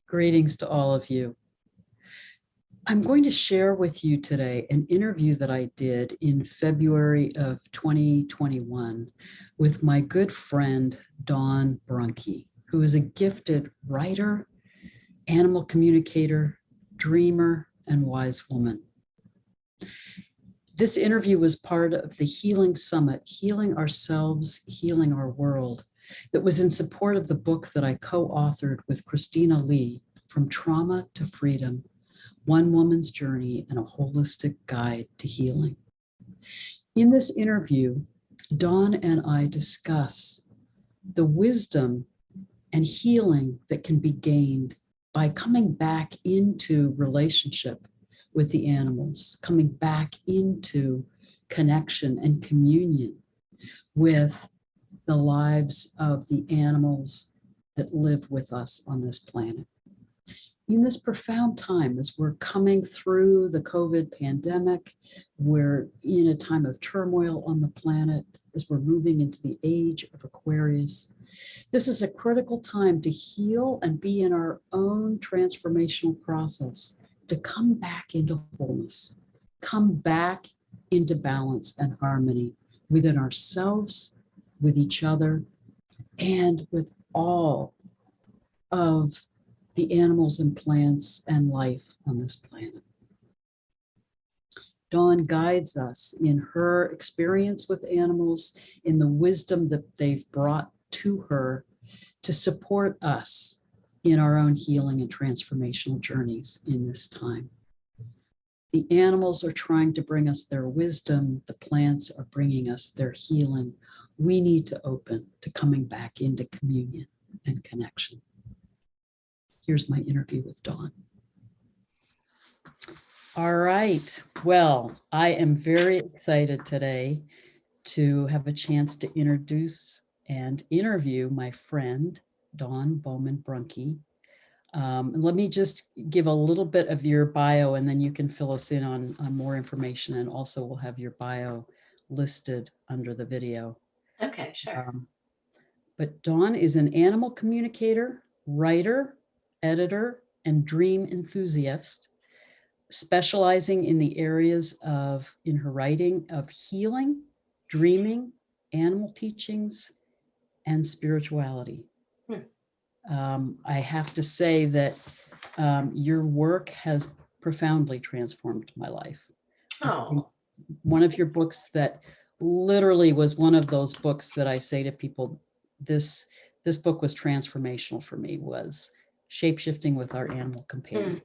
Greetings to all of you. I'm going to share with you today an interview that I did in February of 2021 with my good friend, Dawn Brunke, who is a gifted writer, animal communicator, dreamer, and wise woman. This interview was part of the Healing Summit, Healing Ourselves, Healing Our World, that was in support of the book that I co-authored with Christina Lee, From Trauma to Freedom, One Woman's Journey and a Holistic Guide to Healing. In this interview, Dawn and I discuss the wisdom and healing that can be gained by coming back into relationship with the animals, coming back into connection and communion with the lives of the animals that live with us on this planet. In this profound time, as we're coming through the COVID pandemic, we're in a time of turmoil on the planet, as we're moving into the Age of Aquarius. This is a critical time to heal and be in our own transformational process, to come back into wholeness, come back into balance and harmony within ourselves, with each other, and with all of the animals and plants and life on this planet. Dawn guides us in her experience with animals, in the wisdom that they've brought to her to support us in our own healing and transformational journeys in this time. The animals are trying to bring us their wisdom. The plants are bringing us their healing. We need to open to coming back into communion and connection. Here's my interview with Dawn. All right. Well, I am very excited today to have a chance to introduce and interview my friend, Dawn Baumann Brunke. Let me just give a little bit of your bio, and then you can fill us in on more information, and also we'll have your bio listed under the video. Okay, sure. But Dawn is an animal communicator, writer, editor, and dream enthusiast, specializing in the areas of, in her writing, of healing, dreaming, animal teachings, and spirituality. I have to say that your work has profoundly transformed my life. Oh, One of your books that literally was one of those books that I say to people, this book was transformational for me, was Shapeshifting with Our Animal Companions.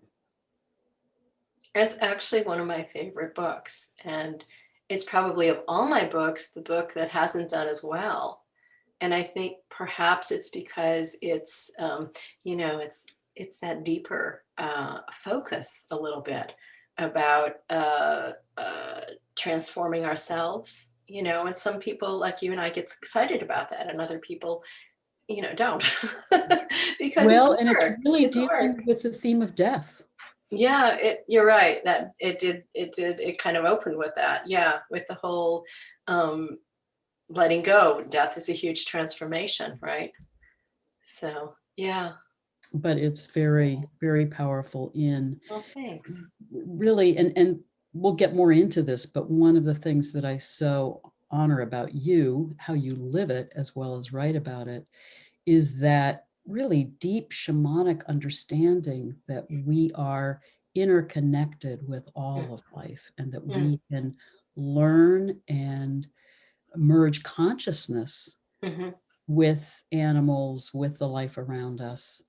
it's actually one of my favorite books, and it's probably, of all my books, the book that hasn't done as well. And I think perhaps it's because it's, it's that deeper focus a little bit about transforming ourselves, and some people like you and I get excited about that, and other people, don't. Because Well, it's and work. it's really It's dealing work. with the theme of death. Yeah, you're right. That it kind of opened with that. Yeah, with the whole letting go. Death is a huge transformation, right? So, yeah. But it's very, very powerful in Well, thanks. really, and we'll get more into this, but one of the things that I so honor about you, how you live it as well as write about it, is that really deep shamanic understanding that we are interconnected with all of life, and that we can learn and merge consciousness with animals, with the life around us,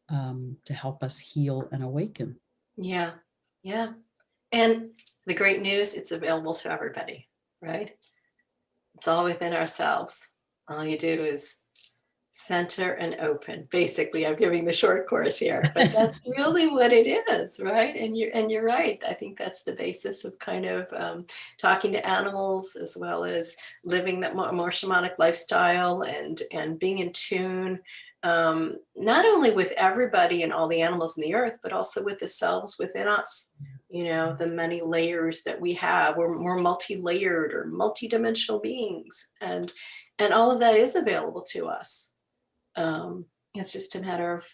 to help us heal and awaken. Yeah, yeah. And the great news, it's available to everybody, right? It's all within ourselves. All you do is center and open. Basically, I'm giving the short course here, but that's really what it is, right? And you're right. I think that's the basis of kind of talking to animals, as well as living that more shamanic lifestyle, and being in tune, not only with everybody and all the animals in the earth, but also with the selves within us. The many layers that we have. We're multi-layered or multi-dimensional beings, and all of that is available to us. It's just a matter of,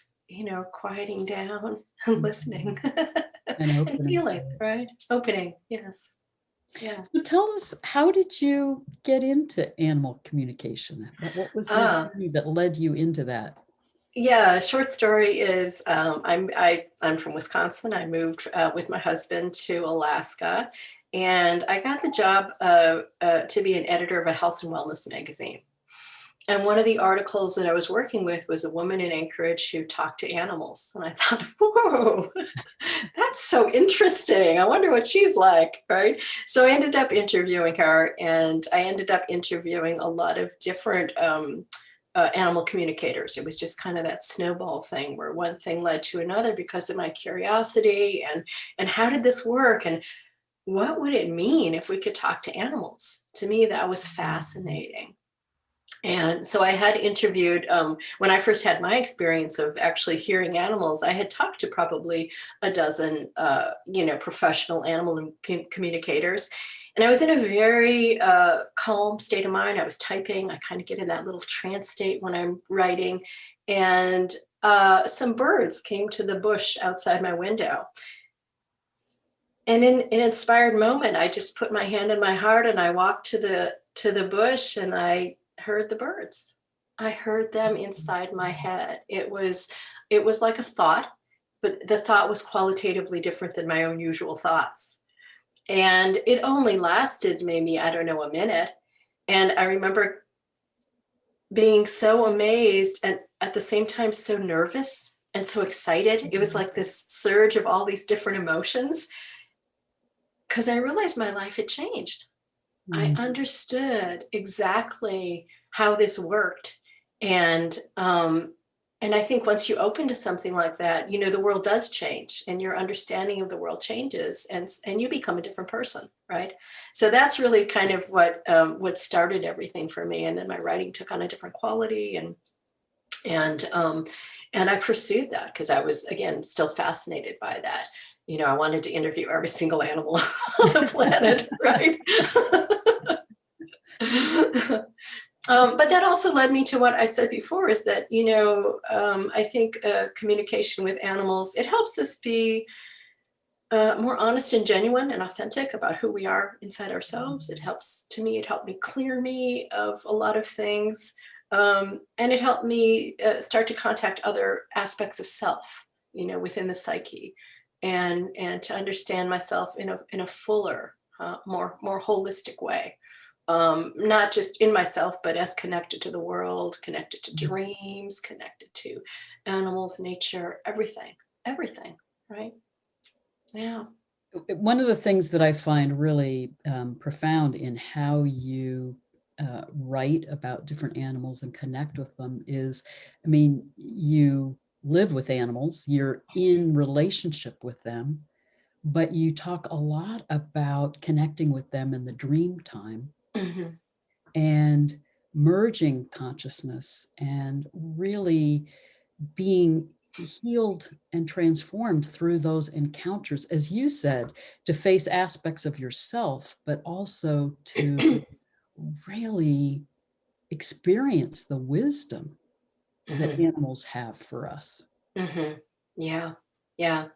quieting down and listening And and opening. feeling, right? Opening. Yes. Yeah. So tell us, how did you get into animal communication? What was your Ah, journey that led you into that? yeah. Short story is I'm from Wisconsin. I moved with my husband to Alaska, and I got the job to be an editor of a health and wellness magazine. And one of the articles that I was working with was a woman in Anchorage who talked to animals. And I thought, whoa, that's so interesting. I wonder what she's like, right? So I ended up interviewing her, and I ended up interviewing a lot of different animal communicators. It was just kind of that snowball thing where one thing led to another because of my curiosity and how did this work? And what would it mean if we could talk to animals? To me, that was fascinating. And so I had interviewed, when I first had my experience of actually hearing animals, I had talked to probably a dozen, professional animal communicators. And I was in a very calm state of mind. I was typing. I kind of get in that little trance state when I'm writing. And some birds came to the bush outside my window. And in an inspired moment, I just put my hand in my heart and I walked to the bush and I heard the birds. I heard them inside my head. It was like a thought, but the thought was qualitatively different than my own usual thoughts. And it only lasted maybe, I don't know, a minute. And I remember being so amazed and at the same time so nervous and so excited. It was like this surge of all these different emotions because I realized my life had changed. I Mm. understood exactly how this worked. And I think once you open to something like that, the world does change and your understanding of the world changes and you become a different person, right? So that's really kind of what started everything for me. And then my writing took on a different quality and I pursued that because I was, again, still fascinated by that. I wanted to interview every single animal on the planet, right? But that also led me to what I said before is that, I think communication with animals, it helps us be more honest and genuine and authentic about who we are inside ourselves. It helped me clear me of a lot of things. And it helped me start to contact other aspects of self, within the psyche and to understand myself in a fuller, more holistic way. Not just in myself, but as connected to the world, connected to dreams, connected to animals, nature, everything, right? Yeah. One of the things that I find really profound in how you write about different animals and connect with them is, I mean, you live with animals, you're in relationship with them, but you talk a lot about connecting with them in the dream time Hmm. and merging consciousness and really being healed and transformed through those encounters, as you said, to face aspects of yourself, but also to really experience the wisdom that Hmm. animals have for us. Hmm. Yeah. Yeah.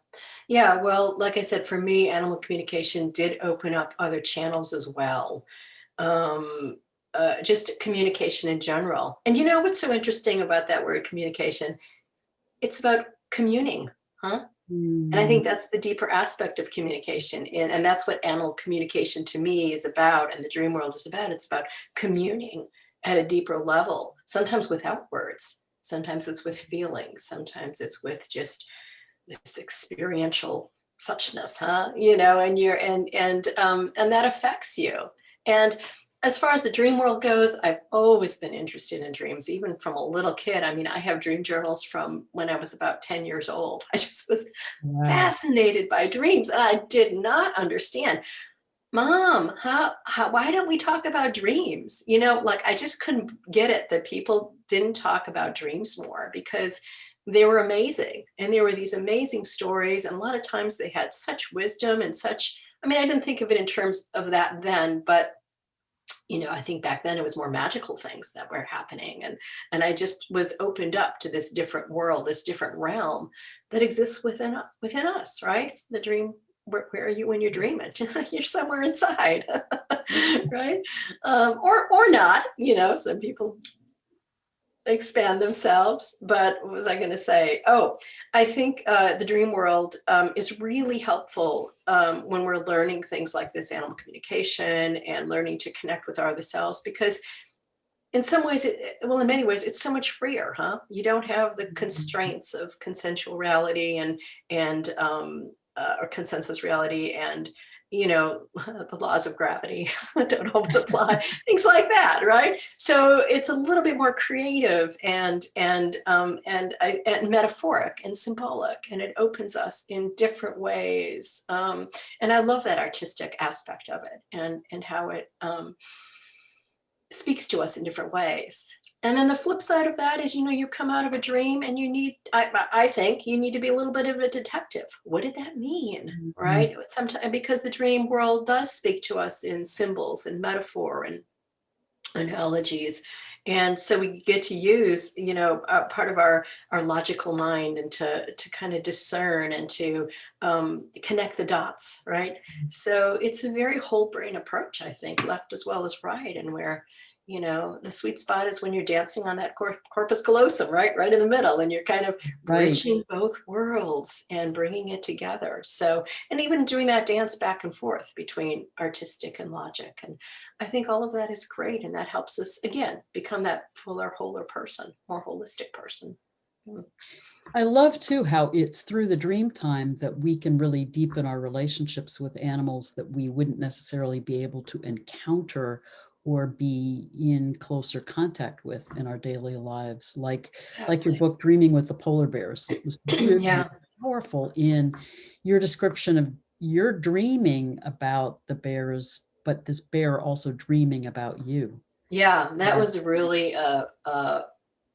Yeah. Well, like I said, for me, animal communication did open up other channels as well. Um, just communication in general. And what's so interesting about that word communication? It's about communing, huh? And I Mm, think that's the deeper aspect of communication. And that's what animal communication to me is about, and the dream world is about. It's about communing at a deeper level, sometimes without words. Sometimes it's with feelings. Sometimes it's with just this experiential suchness, huh? And that affects you. And as far as the dream world goes, I've always been interested in dreams, even from a little kid. I mean, I have dream journals from when I was about 10 years old. I just was wow. fascinated by dreams. And I did not understand, Mom, why don't we talk about dreams? Like I just couldn't get it that people didn't talk about dreams more because they were amazing. And there were these amazing stories. And a lot of times they had such wisdom and such, I mean, I didn't think of it in terms of that then, but I think back then it was more magical things that were happening. And I just was opened up to this different world, this different realm that exists within us, right? The dream, where are you when you're dreaming? You're somewhere inside, right? Or not, some people expand themselves. But what was I going to say? Oh, I think the dream world is really helpful when we're learning things like this animal communication and learning to connect with our other selves, because in some ways, in many ways, it's so much freer, huh? You don't have the constraints of consensual reality and or consensus reality, and the laws of gravity don't always apply, things like that, right? So it's a little bit more creative and metaphoric and symbolic, and it opens us in different ways. And I love that artistic aspect of it, and how it speaks to us in different ways. And then the flip side of that is, you come out of a dream and I think you need to be a little bit of a detective. What did that mean? Right? Sometimes, because the dream world does speak to us in symbols and metaphor and analogies. And so we get to use, part of our logical mind, and to kind of discern and to connect the dots, right? So it's a very whole brain approach, I think, left as well as right. And where, the sweet spot is when you're dancing on that corpus callosum, right in the middle, and you're kind of bridging both worlds and bringing it together. So, and even doing that dance back and forth between artistic and logic. And I think all of that is great. And that helps us, again, become that fuller, wholer person, more holistic person. I love too how it's through the dream time that we can really deepen our relationships with animals that we wouldn't necessarily be able to encounter or be in closer contact with in our daily lives. Like your book, Dreaming with the Polar Bears. It was really powerful in your description of your dreaming about the bears, but this bear also dreaming about you. Yeah, that was really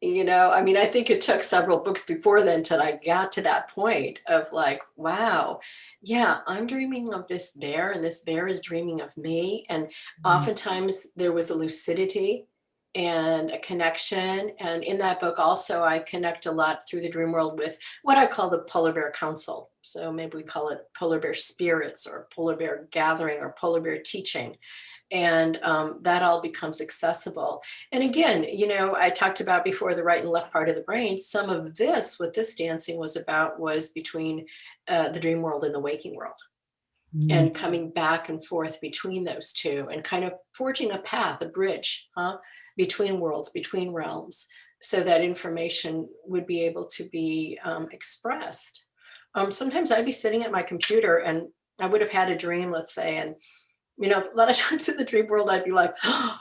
I think it took several books before then till I got to that point of like, wow, yeah, I'm dreaming of this bear and this bear is dreaming of me. And oftentimes there was a lucidity and a connection. And in that book also, I connect a lot through the dream world with what I call the polar bear council. So maybe we call it polar bear spirits or polar bear gathering or polar bear teaching. And that all becomes accessible. And again, I talked about before the right and left part of the brain. Some of this, what this dancing was about, was between the dream world and the waking world, and coming back and forth between those two, and kind of forging a path, a bridge, between worlds, between realms, so that information would be able to be expressed. Sometimes I'd be sitting at my computer and I would have had a dream, let's say, and a lot of times in the dream world, I'd be like, oh,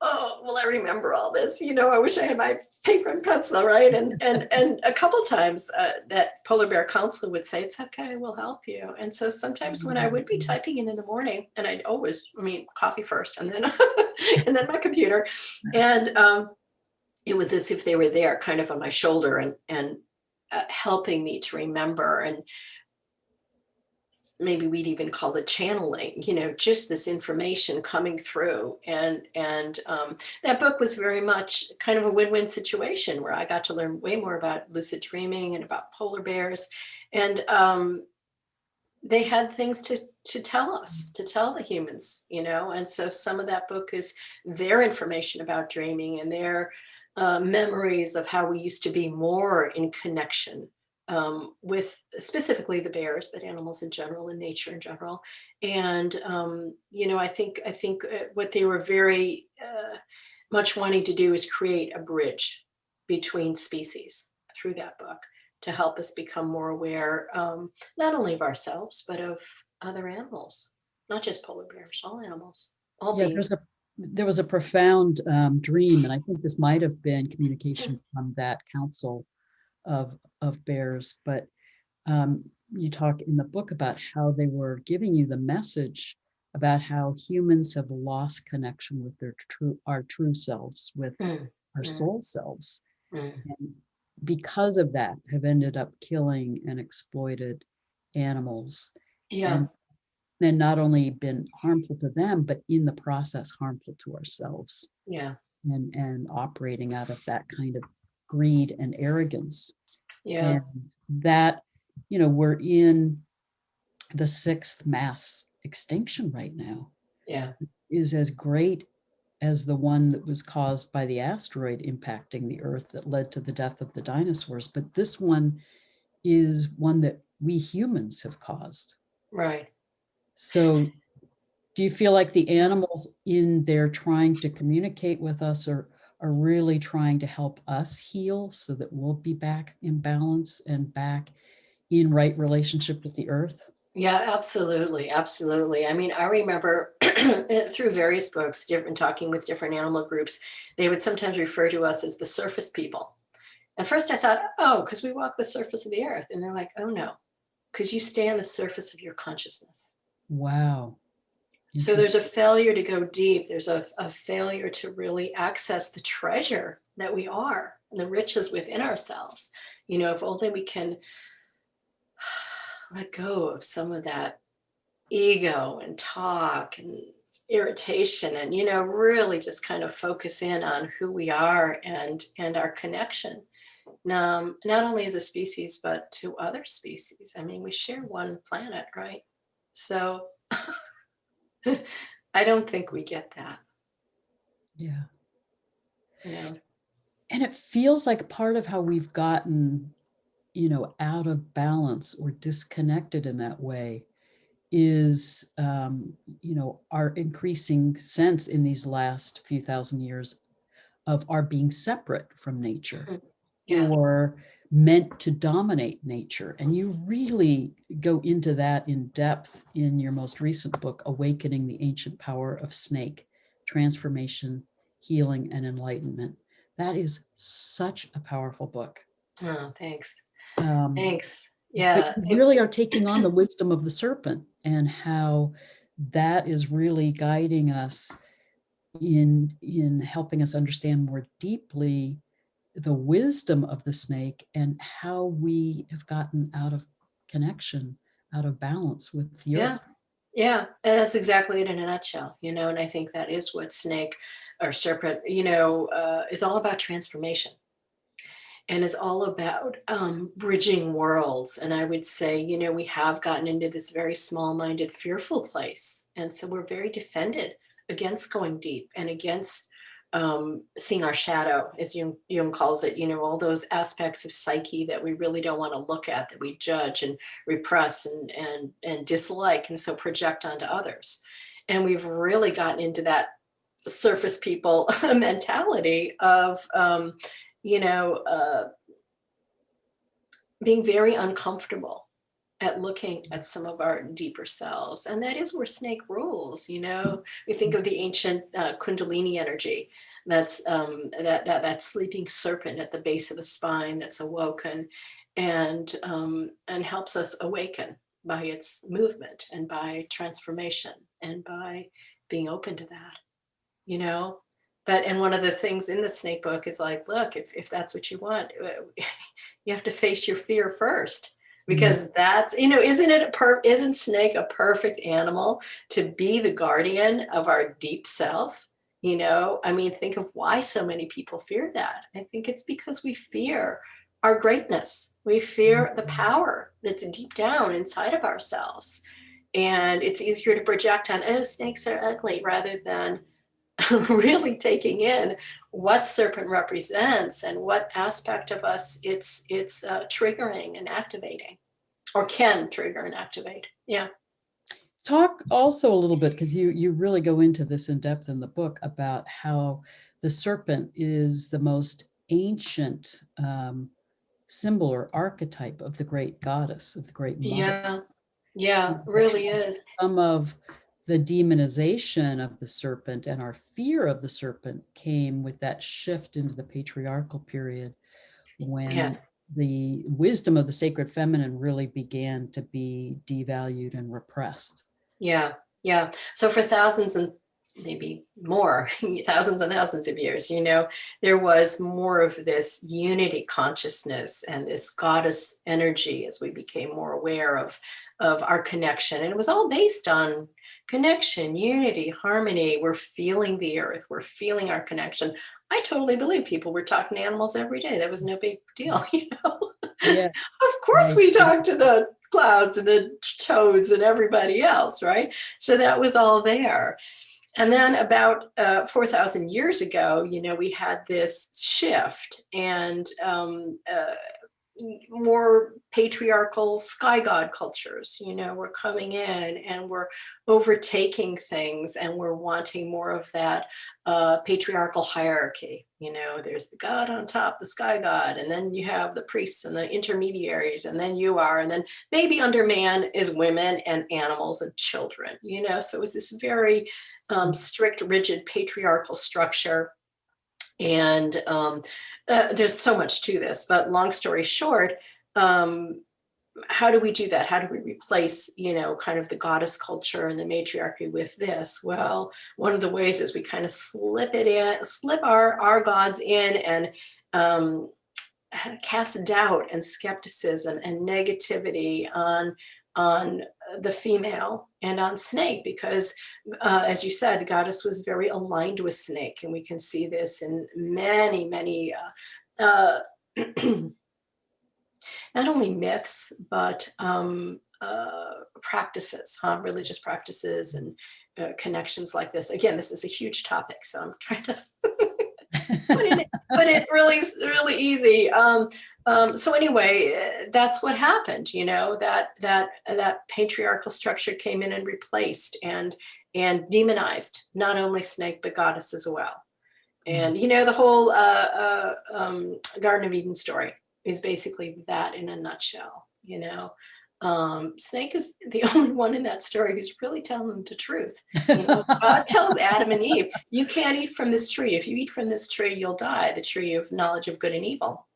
well, I remember all this. I wish I had my paper and pencil, right? And a couple times that polar bear counselor would say, it's okay, we'll help you. And so sometimes when I would be typing in the morning, and I'd always, coffee first, and then and then my computer, and it was as if they were there, kind of on my shoulder, and helping me to remember. And maybe we'd even call it channeling, just this information coming through. And that book was very much kind of a win-win situation where I got to learn way more about lucid dreaming and about polar bears. And they had things to tell us, to tell the humans, and so some of that book is their information about dreaming and their memories of how we used to be more in connection with specifically the bears, but animals in general and nature in general. And, I think what they were very much wanting to do is create a bridge between species through that book to help us become more aware, not only of ourselves, but of other animals, not just polar bears, all animals, all beings. There was a profound dream, and I think this might have been communication from that council of bears, but you talk in the book about how they were giving you the message about how humans have lost connection with our true selves, with our soul selves, and because of that have ended up killing and exploited animals. Yeah. And then not only been harmful to them, but in the process harmful to ourselves, Yeah. and operating out of that kind of greed and arrogance. Yeah. And that, we're in the 6th mass extinction right now, Yeah. is as great as the one that was caused by the asteroid impacting the Earth that led to the death of the dinosaurs. But this one is one that we humans have caused. Right. So do you feel like the animals in there trying to communicate with us are really trying to help us heal so that we'll be back in balance and back in right relationship with the Earth? Yeah, absolutely. Absolutely. I mean, I remember through various books, different talking with different animal groups, they would sometimes refer to us as the surface people. At first I thought, oh, because we walk the surface of the earth. And they're like, oh no, because you stay on the surface of your consciousness. Wow. So there's Interesting. a failure to go deep. There's a failure to really access the treasure that we are and the riches within ourselves. If only we can let go of some of that ego and talk and irritation, and really just kind of focus in on who we are and our connection, not only as a species but to other species. I mean, we share one planet, right? So I don't think we get that. Yeah. you know And it feels like part of how we've gotten, out of balance or disconnected in that way is, our increasing sense in these last few thousand years of our being separate from nature Mm. Yeah. or meant to dominate nature. And you really go into that in depth in your most recent book, Awakening the Ancient Power of Snake, Transformation, Healing, and Enlightenment. That is such a powerful book. Oh, thanks. Um, Thanks. but Yeah. you really are taking on the wisdom of the serpent and how that is really guiding us in helping us understand more deeply the wisdom of the snake and how we have gotten out of connection, out of balance with the Yeah. earth. Yeah, and that's exactly it in a nutshell, and I think that is what snake or serpent, is all about, transformation, and is all about bridging worlds. And I would say, we have gotten into this very small-minded, fearful place, and so we're very defended against going deep and against seeing our shadow, as Jung calls it. All those aspects of psyche that we really don't want to look at, that we judge and repress and dislike, and so project onto others. And we've really gotten into that surface people mentality of you know, being very uncomfortable at looking at some of our deeper selves. And that is where snake rules. We think of the ancient Kundalini energy. That's that sleeping serpent at the base of the spine that's awoken and helps us awaken by its movement and by transformation and by being open to that, you know? And one of the things in the snake book is like, look, if that's what you want, you have to face your fear first, Mm. because that's, isn't snake a perfect animal to be the guardian of our deep self? I mean, think of why so many people fear that. I think it's because we fear our greatness. We fear the power that's deep down inside of ourselves. And it's easier to project on, oh, snakes are ugly, rather than really taking in what serpent represents and what aspect of us it's triggering and activating, or can trigger and activate. Yeah. Talk also a little bit, because you really go into this in depth in the book, about how the serpent is the most ancient symbol or archetype of the great goddess, of the great mother. Yeah. Yeah, But really how is. some of the demonization of the serpent and our fear of the serpent came with that shift into the patriarchal period, Yeah. when the wisdom of the sacred feminine really began to be devalued and repressed. Yeah. Yeah. So for thousands and maybe more, thousands and thousands of years, there was more of this unity consciousness and this goddess energy as we became more aware of our connection. And it was all based on connection, unity, harmony. We're feeling the earth. We're feeling our connection. I totally believe people were talking to animals every day. That was no big deal, Yeah. Of course we talk to the clouds and the toads and everybody else, right? So that was all there. And then about 4,000 years ago, we had this shift, and more patriarchal sky god cultures, were coming in and we're overtaking things, and we're wanting more of that patriarchal hierarchy. There's the god on top, the sky god, and then you have the priests and the intermediaries, and then and then maybe under man is women and animals and children, so it was this very strict, rigid patriarchal structure. And there's so much to this, but long story short, how do we do that? How do we replace, kind of the goddess culture and the matriarchy with this? Well, one of the ways is we kind of slip our gods in, and cast doubt and skepticism and negativity on the female and on Snake, because as you said, the goddess was very aligned with Snake, and we can see this in many, many not only myths, but practices, religious practices, and connections like this. Again, this is a huge topic, so I'm trying to put it really, really easy. So anyway, that's what happened. That patriarchal structure came in and replaced and demonized not only Snake but goddess as well. And the whole Garden of Eden story is basically that in a nutshell. Snake is the only one in that story who's really telling them the truth. God tells Adam and Eve, you can't eat from this tree. If you eat from this tree, you'll die, the tree of knowledge of good and evil.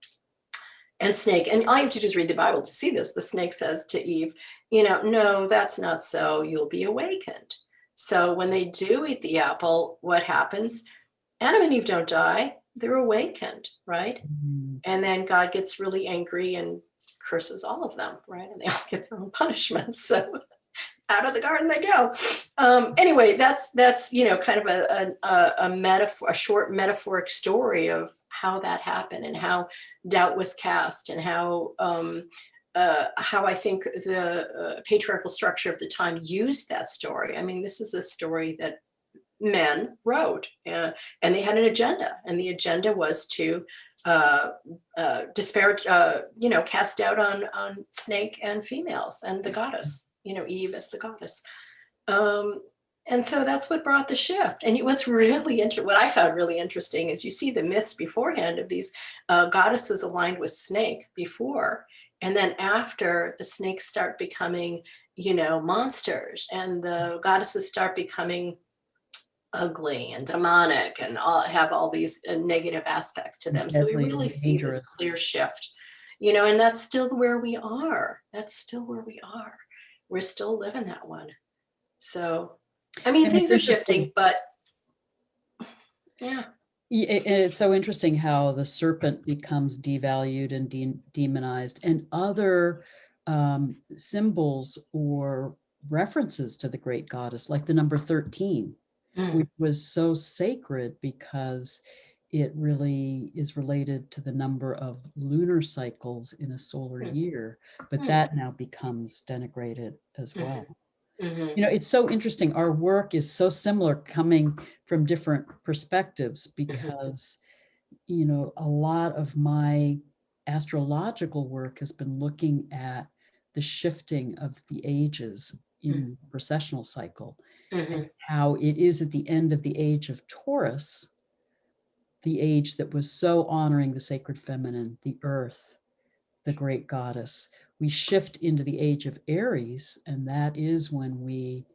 And Snake, and all you have to do is read the Bible to see this. The snake says to Eve, no, that's not so. You'll be awakened. So when they do eat the apple, what happens? Adam and Eve don't die. They're awakened, right? Mm-hmm. And then God gets really angry and curses all of them, right? And they all get their own punishments. So out of the garden they go. Anyway, that's kind of a metaphor, a short metaphoric story of how that happened and how doubt was cast, and how I think the patriarchal structure of the time used that story. I mean, this is a story that men wrote, and they had an agenda, and the agenda was to disparage, cast doubt on Snake and females and the goddess, Eve as the goddess. And so that's what brought the shift. And what's really what I found really interesting is you see the myths beforehand of these goddesses aligned with Snake before, and then after, the snakes start becoming, monsters, and the goddesses start becoming ugly and demonic and have all these negative aspects to them. So we really see this clear shift, and that's still where we are. We're still living that one. So, I mean, things are shifting, but yeah. It's so interesting how the serpent becomes devalued and demonized, and other symbols or references to the great goddess, like the number 13. Which was so sacred because it really is related to the number of lunar cycles in a solar year, but that now becomes denigrated as well. It's so interesting. Our work is so similar, coming from different perspectives, because, a lot of my astrological work has been looking at the shifting of the ages in processional cycle. And how it is at the end of the age of Taurus, the age that was so honoring the sacred feminine, the earth, the great goddess. We shift into the age of Aries, and that is when we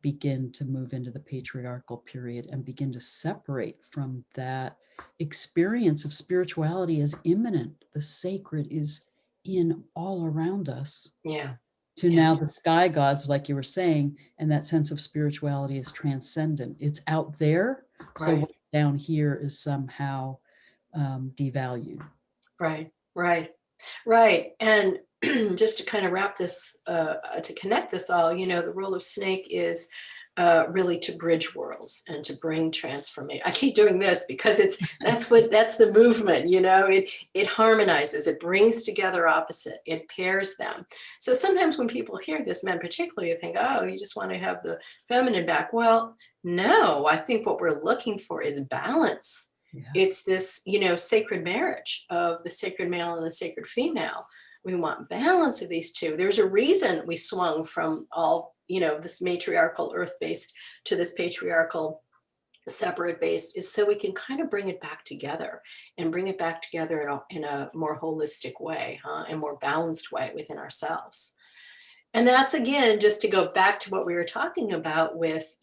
begin to move into the patriarchal period and begin to separate from that experience of spirituality as immanent. The sacred is in all around us. Yeah. to Yeah. now the sky gods, like you were saying, and that sense of spirituality is transcendent. It's out there. So Right. what's down here is somehow devalued. Right. Right. Right. And just to kind of wrap this, to connect this all, the role of snake is really to bridge worlds and to bring transformation. I keep doing this because that's the movement, it harmonizes, it brings together opposite, it pairs them. So sometimes when people hear this, men particularly, think, oh, you just want to have the feminine back. Well, no, I think what we're looking for is balance. Yeah. It's this, sacred marriage of the sacred male and the sacred female. We want balance of these two. There's a reason we swung from all, this matriarchal earth-based to this patriarchal separate-based, is so we can kind of bring it back together and bring it back together in a more holistic way, a more balanced way within ourselves. And that's, again, just to go back to what we were talking about with,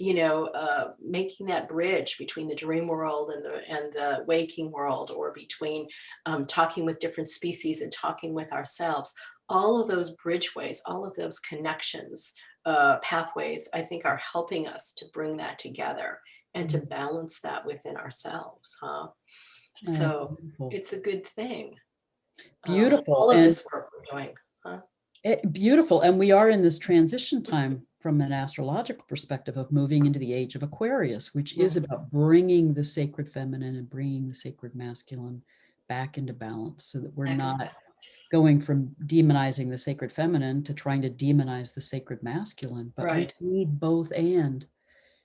making that bridge between the dream world and the waking world, or between talking with different species and talking with ourselves. All of those bridgeways, all of those connections, pathways, I think are helping us to bring that together and to balance that within ourselves. So beautiful. it's a good thing. Beautiful. All of this work we're doing. Beautiful. And we are in this transition time from an astrological perspective of moving into the age of Aquarius, which is about bringing the sacred feminine and bringing the sacred masculine back into balance, so that we're not going from demonizing the sacred feminine to trying to demonize the sacred masculine, but Right. we need both and.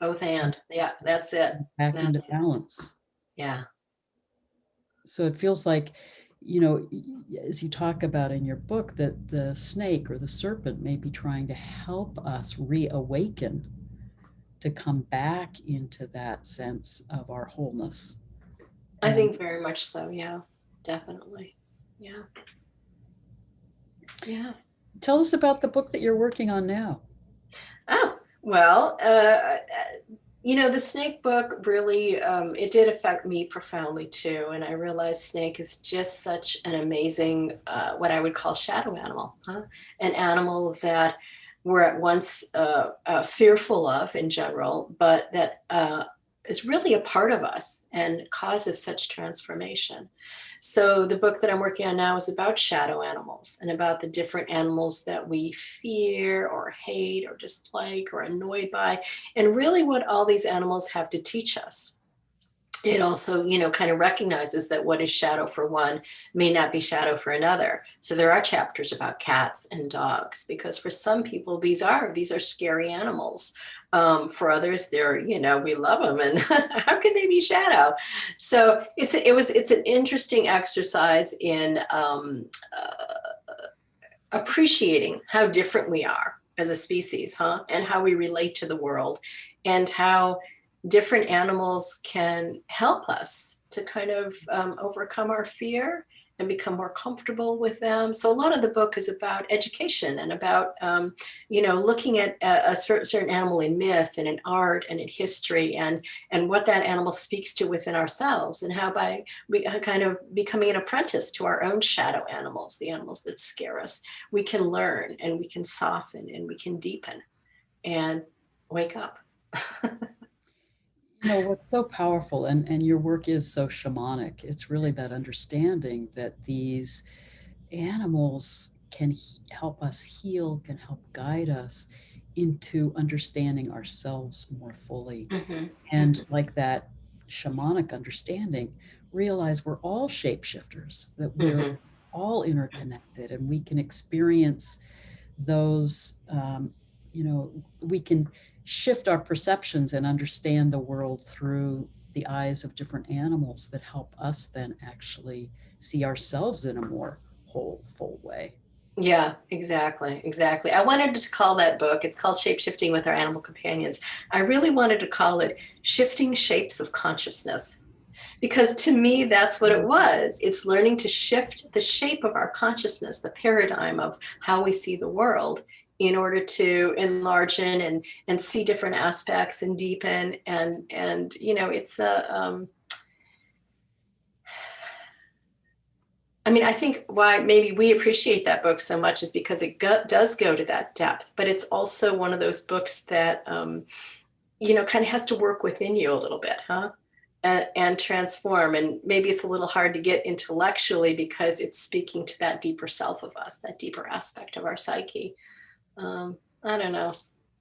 Yeah, that's it. Back into balance. Yeah. So it feels like, as you talk about in your book, that the snake or the serpent may be trying to help us reawaken, to come back into that sense of our wholeness. I think very much so. Yeah, definitely. Yeah. Yeah. Tell us about the book that you're working on now. Oh, well, the snake book really, it did affect me profoundly too. And I realized snake is just such an amazing, what I would call shadow animal, an animal that we're at once fearful of in general, but that is really a part of us and causes such transformation. So the book that I'm working on now is about shadow animals and about the different animals that we fear or hate or dislike or annoyed by, and really what all these animals have to teach us. It also, kind of recognizes that what is shadow for one may not be shadow for another. So there are chapters about cats and dogs, because for some people, these are scary animals. For others, we love them, and how can they be shadow? So it's an interesting exercise in appreciating how different we are as a species, and how we relate to the world, and how different animals can help us to kind of overcome our fear and become more comfortable with them. So a lot of the book is about education and about, looking at a certain animal in myth and in art and in history, and what that animal speaks to within ourselves, and how by kind of becoming an apprentice to our own shadow animals, the animals that scare us, we can learn and we can soften and we can deepen and wake up. What's so powerful, and your work is so shamanic, it's really that understanding that these animals can help us heal, can help guide us into understanding ourselves more fully. And like that shamanic understanding, realize we're all shapeshifters, that we're all interconnected, and we can experience those, we can shift our perceptions and understand the world through the eyes of different animals that help us then actually see ourselves in a more whole, full way. Yeah, exactly. I wanted to call that book, it's called Shapeshifting with Our Animal Companions. I really wanted to call it Shifting Shapes of Consciousness, because to me, that's what it was. It's learning to shift the shape of our consciousness, the paradigm of how we see the world, in order to enlarge in and see different aspects and deepen. And it's I mean, I think why maybe we appreciate that book so much is because it does go to that depth, but it's also one of those books that, you know, kind of has to work within you a little bit, huh? And transform. And maybe it's a little hard to get intellectually because it's speaking to that deeper self of us, that deeper aspect of our psyche. I don't know.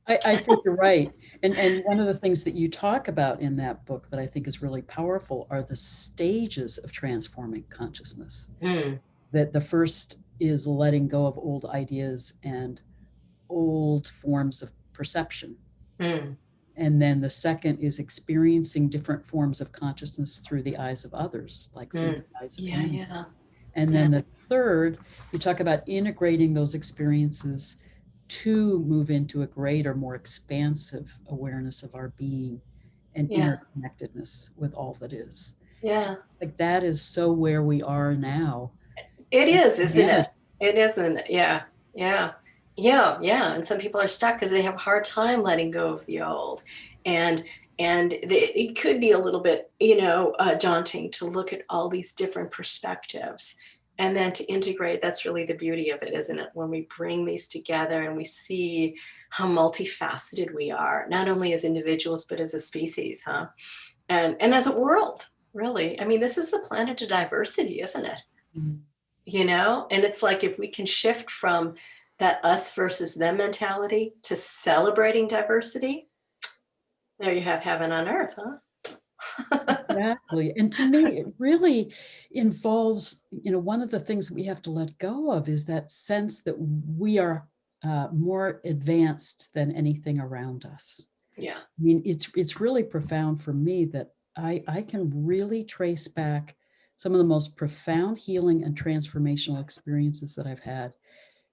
I think you're right. And one of the things that you talk about in that book that I think is really powerful are the stages of transforming consciousness. Mm, That the first is letting go of old ideas and old forms of perception. mm, And then the second is experiencing different forms of consciousness through the eyes of others, like through mm. the eyes of Yeah, yeah, animals. And yeah. then the third, you talk about integrating those experiences to move into a greater, more expansive awareness of our being and Yeah, interconnectedness with all that is. yeah. It's like that is so where we are now. It And is, isn't yeah, it? It isn't. Yeah, yeah, yeah, yeah. And some people are stuck because they have a hard time letting go of the old, and it could be a little bit, you know, daunting to look at all these different perspectives, and then to integrate. That's really the beauty of it, isn't it? When we bring these together and we see how multifaceted we are, not only as individuals but as a species, huh? And as a world, really. I mean, this is the planet of diversity, isn't it? You know, and it's like if we can shift from that us versus them mentality to celebrating diversity, there you have heaven on earth, huh? exactly. And to me, it really involves, you know, one of the things that we have to let go of is that sense that we are more advanced than anything around us. Yeah. I mean, it's really profound for me that I can really trace back some of the most profound healing and transformational experiences that I've had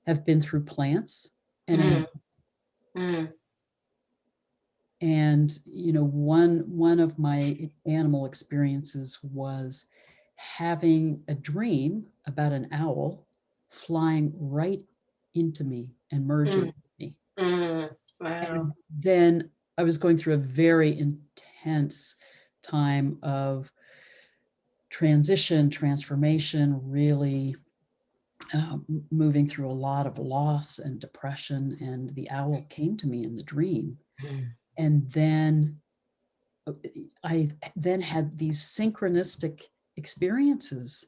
have been through plants and Mm, animals. mm, And you know, one of my animal experiences was having a dream about an owl flying right into me and merging mm, with me. wow. And then I was going through a very intense time of transition, transformation, really moving through a lot of loss and depression. And the owl came to me in the dream. Mm, And then I then had these synchronistic experiences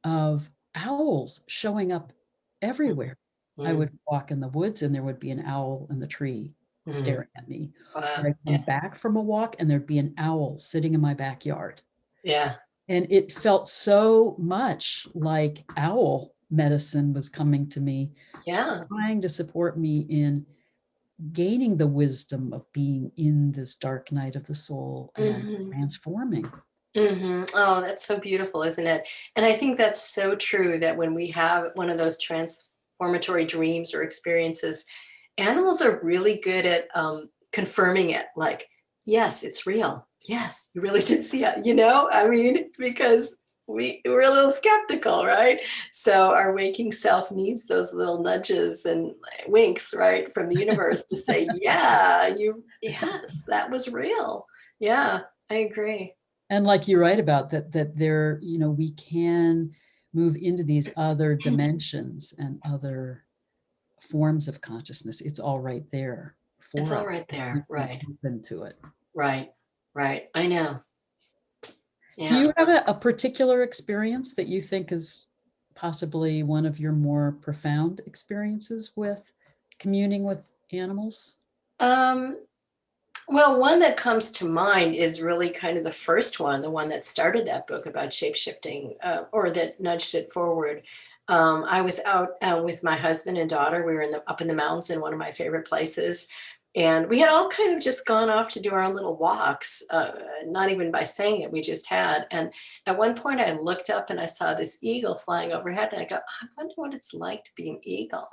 of owls showing up mm, everywhere. I mm, would walk in the woods and there would be an owl in the tree mm. staring at me. Wow. Or I'd Yeah. come back from a walk and there'd be an owl sitting in my backyard. Yeah. And it felt so much like owl medicine was coming to me, Yeah. trying to support me in gaining the wisdom of being in this dark night of the soul and Hmm. transforming. Hmm. Oh, that's so beautiful, isn't it? And I think that's so true that when we have one of those transformatory dreams or experiences, animals are really good at confirming it. Like, yes, it's real. Yes, you really did see it. You know, I mean, because we're a little skeptical, right? So our waking self needs those little nudges and winks, right, from the universe to say, yeah, yes, that was real. Yeah, I agree. And like you're right about that, that there, you know, we can move into these other dimensions and other forms of consciousness. It's all right there It's for all us right if we there. can Right. open to it. Right. Right. I know. Do Yeah. you have a particular experience that you think is possibly one of your more profound experiences with communing with animals? Um, well, one that comes to mind is really kind of the first one, the one that started that book about shapeshifting, or that nudged it forward. I was out with my husband and daughter. We were up in the mountains in one of my favorite places. And we had all kind of just gone off to do our own little walks, not even by saying it, we just had. And at one point, I looked up and I saw this eagle flying overhead. And I go, I wonder what it's like to be an eagle.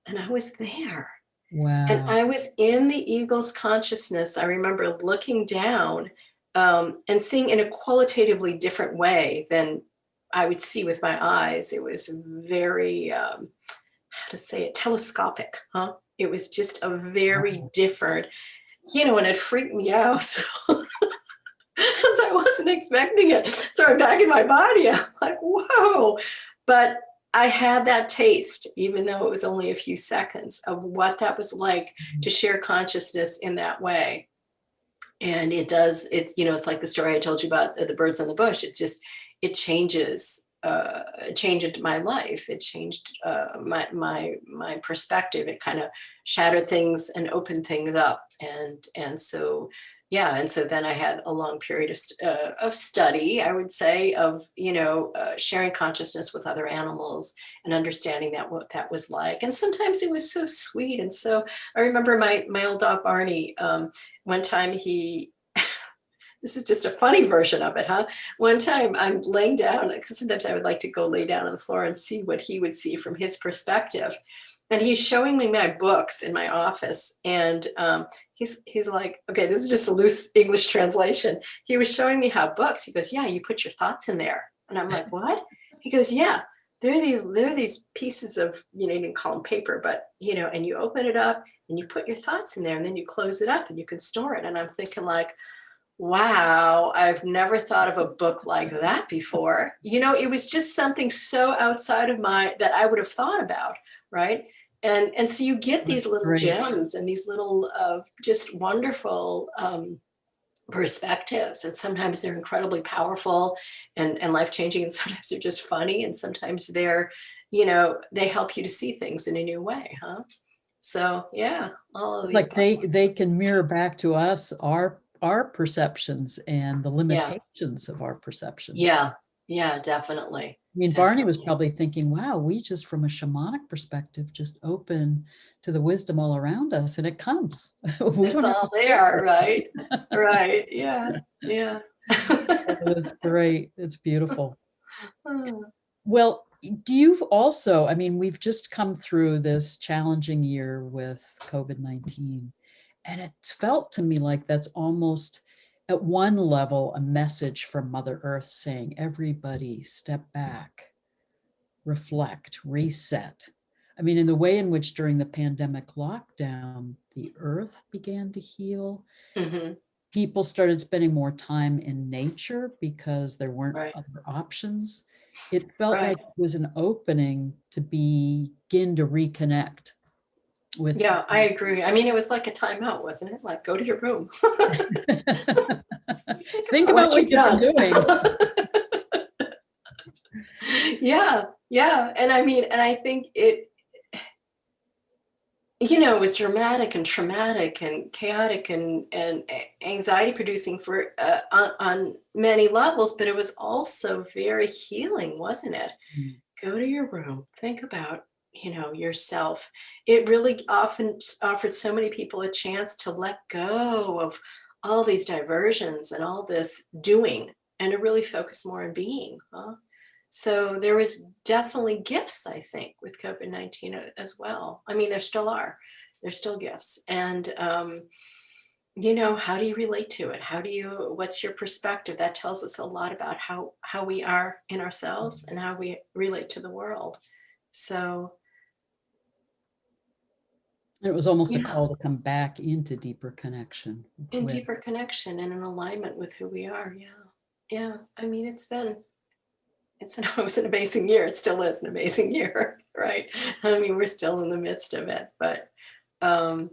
And I was there. And Wow. I was in the eagle's consciousness. I remember looking down and seeing in a qualitatively different way than I would see with my eyes. It was very, how to say it, telescopic, huh? It was just a very Wow. different, you know, and it freaked me out. I wasn't expecting it. So I'm back in my body. I'm like, whoa. But I had that taste, even though it was only a few seconds, of what that was like to share consciousness in that way. And it's like the story I told you about the birds on the bush. It changes, it changed my life. It changed my perspective. It kind of shattered things and opened things up. And so, yeah. And so then I had a long period of study, I would say, of, sharing consciousness with other animals and understanding what that was like. And sometimes it was so sweet. And so I remember my old dog, Barney, one time this is just a funny version of it, huh? One time I'm laying down, because sometimes I would like to go lay down on the floor and see what he would see from his perspective. And he's showing me my books in my office. And he's like, okay, this is just a loose English translation. He was showing me how books, he goes, yeah, you put your thoughts in there. And I'm like, what? He goes, yeah, there are these pieces of, you didn't call them paper, but, and you open it up and you put your thoughts in there and then you close it up and you can store it. And I'm thinking like, wow, I've never thought of a book like that before. It was just something so outside of that I would have thought about, right? And so you get these little gems and these little just wonderful perspectives. And sometimes they're incredibly powerful and life-changing. And sometimes they're just funny. And sometimes they're, they help you to see things in a new way, huh? So yeah, all of the like they can mirror back to us our perceptions and the limitations of our perceptions. Yeah, definitely. I mean, Barney was probably thinking, wow, we just from a shamanic perspective, just open to the wisdom all around us, and it comes. It's all there, right? Right. Yeah. That's great. It's beautiful. Well, do you also, I mean, we've just come through this challenging year with COVID-19, and it's felt to me like that's almost at one level a message from Mother Earth saying, everybody step back, reflect, reset. I mean, in the way in which during the pandemic lockdown, the earth began to heal. Mm-hmm. People started spending more time in nature because there weren't other options. It felt like it was an opening to begin to reconnect with. Yeah, I agree. I mean, it was like a timeout, wasn't it? Like, go to your room. Think about what you're doing. Yeah. And I mean, and I think it was dramatic and traumatic and chaotic and anxiety producing for on many levels, but it was also very healing, wasn't it? Go to your room, think about, yourself. It really often offered so many people a chance to let go of all these diversions and all this doing and to really focus more on being, huh? So there was definitely gifts, I think, with COVID-19 as well. I mean, there still are. There's still gifts. And, how do you relate to it? What's your perspective? That tells us a lot about how we are in ourselves and how we relate to the world. So. It was almost a call to come back into deeper connection. Deeper connection and in alignment with who we are. Yeah. I mean, it was an amazing year. It still is an amazing year, right? I mean, we're still in the midst of it, but and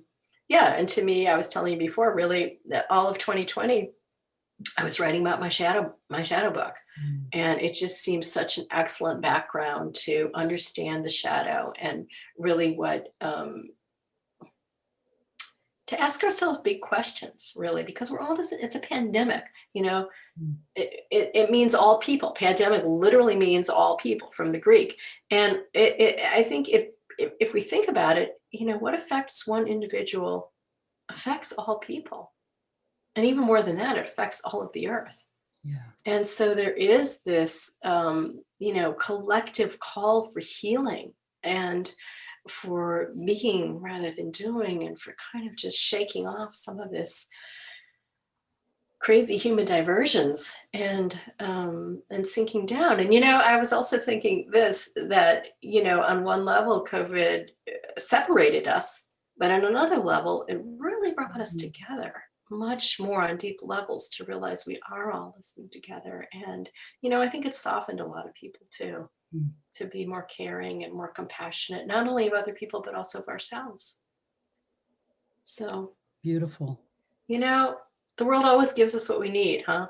to me, I was telling you before, really, that all of 2020, I was writing about my shadow book, and it just seems such an excellent background to understand the shadow and really what to ask ourselves big questions, really, because we're all this. It's a pandemic, It means all people. Pandemic literally means all people from the Greek. And I think if we think about it, what affects one individual affects all people. And even more than that, it affects all of the earth. Yeah. And so there is this, collective call for healing and for being rather than doing, and for kind of just shaking off some of this crazy human diversions and sinking down. And I was also thinking that on one level COVID separated us, but on another level it really brought us together. much more on deep levels to realize we are all listening together. And, I think it's softened a lot of people too, Mm. to be more caring and more compassionate, not only of other people, but also of ourselves. So, Beautiful. the world always gives us what we need, huh?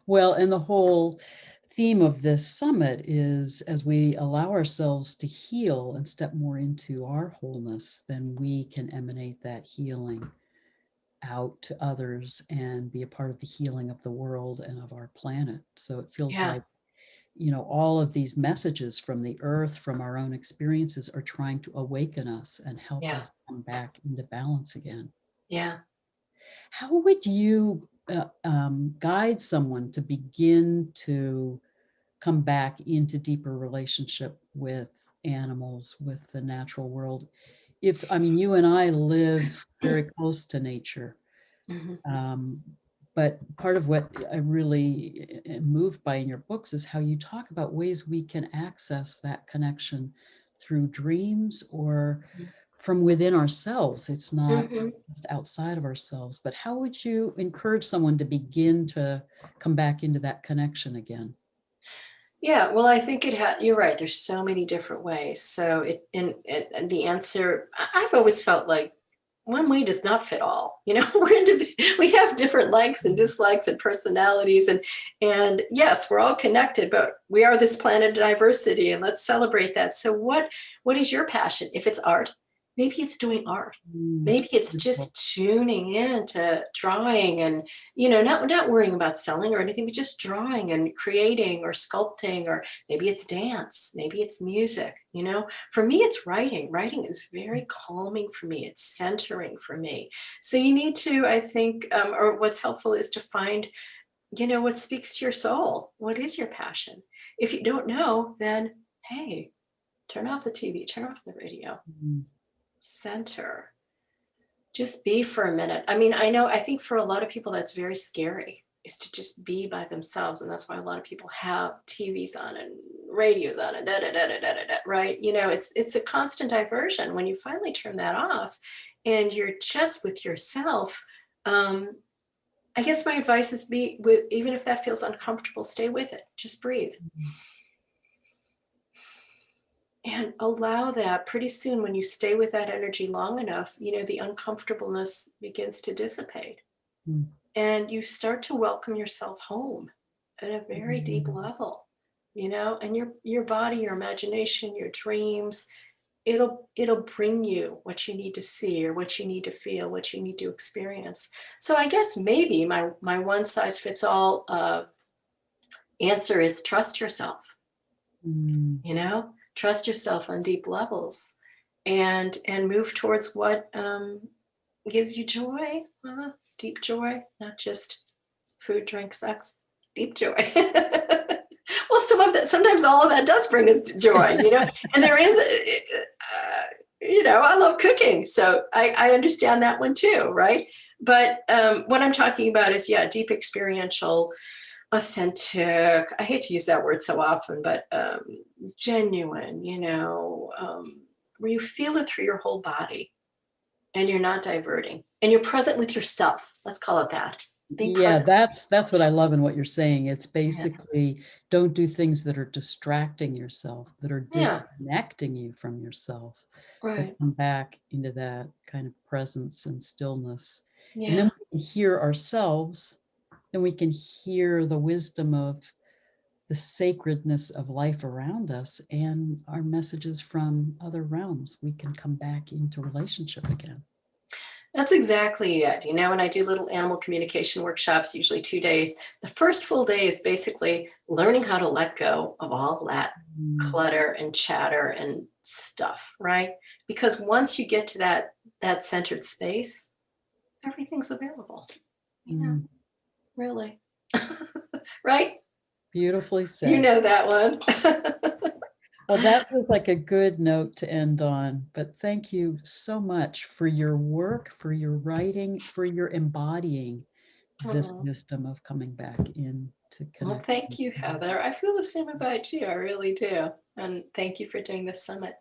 Well, and the whole theme of this summit is as we allow ourselves to heal and step more into our wholeness, then we can emanate that healing out to others and be a part of the healing of the world and of our planet. So it feels Yeah. like, all of these messages from the earth, from our own experiences, are trying to awaken us and help Yeah. us come back into balance again. Yeah. How would you guide someone to begin to come back into deeper relationship with animals, with the natural world? You and I live very close to nature. Mhm. Um, but part of what I really am moved by in your books is how you talk about ways we can access that connection through dreams or from within ourselves. It's not Mhm. just outside of ourselves, but how would you encourage someone to begin to come back into that connection again? Yeah, well, I think you're right. There's so many different ways. So and the answer, I've always felt like one way does not fit all. We have different likes and dislikes and personalities, and yes, we're all connected, but we are this planet of diversity, and let's celebrate that. So what is your passion? If it's art, maybe it's doing art. Mm, Maybe it's beautiful. just tuning in to drawing and not worrying about selling or anything, but just drawing and creating or sculpting, or maybe it's dance, maybe it's music. For me, it's writing. Writing is very calming for me. It's centering for me. So you need to, I think, or what's helpful is to find, what speaks to your soul. What is your passion? If you don't know, then hey, turn off the TV, turn off the radio, Mm, center, just be for a minute. I think for a lot of people that's very scary, is to just be by themselves. And that's why a lot of people have TVs on and radios on and da da da da da da, da, right? It's a constant diversion. When you finally turn that off and you're just with yourself, I guess my advice is be with, even if that feels uncomfortable, stay with it. Just breathe. mm, And allow that. Pretty soon, when you stay with that energy long enough, the uncomfortableness begins to dissipate. mm, And you start to welcome yourself home at a very deep mm, level, and your body, your imagination, your dreams, it'll bring you what you need to see or what you need to feel, what you need to experience. So I guess maybe my one size fits all answer is trust yourself. mm. Trust yourself on deep levels, and move towards what gives you joy, deep joy, not just food, drink, sex, deep joy. Well, sometimes all of that does bring us joy, and there is, I love cooking, so I understand that one too, right? But what I'm talking about is, yeah, deep experiential, authentic. I hate to use that word so often, but genuine, where you feel it through your whole body and you're not diverting and you're present with yourself. Let's call it that. Being Yeah, present with that's what I love in what you're saying. It's yourself. basically don't do things that are distracting yourself, that are Yeah. disconnecting you from yourself, but Right. come back into that kind of presence and stillness. And then Yeah. we can hear ourselves, and we can hear the wisdom of the sacredness of life around us and our messages from other realms. We can come back into relationship again. That's exactly it. When I do little animal communication workshops, usually 2 days, the first full day is basically learning how to let go of all that Mm, clutter and chatter and stuff, right? Because once you get to that centered space, everything's available. Yeah, mm. really. Right? Beautifully You said. know that one. Well, that was like a good note to end on, but thank you so much for your work, for your writing, for your embodying this Oh, wisdom of coming back in to well, connect. thank you, Heather. I feel the same about you. I really do. And thank you for doing this summit.